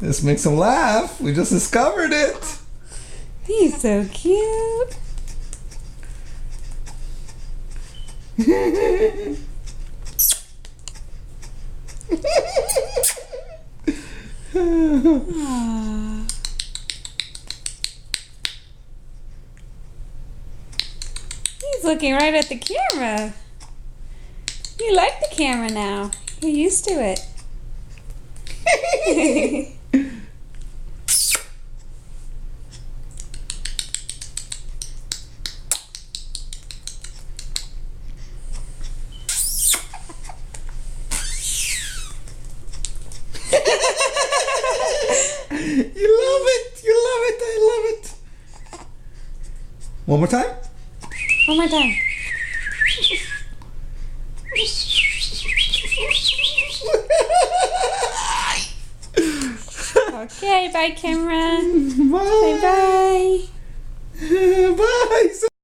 This makes him laugh. We just discovered it. He's so cute. Aww. He's looking right at the camera. You like the camera now. You're used to it. You love it. You love it. I love it. One more time. One more time. Okay, bye, Cameron. Bye. Say bye. Bye.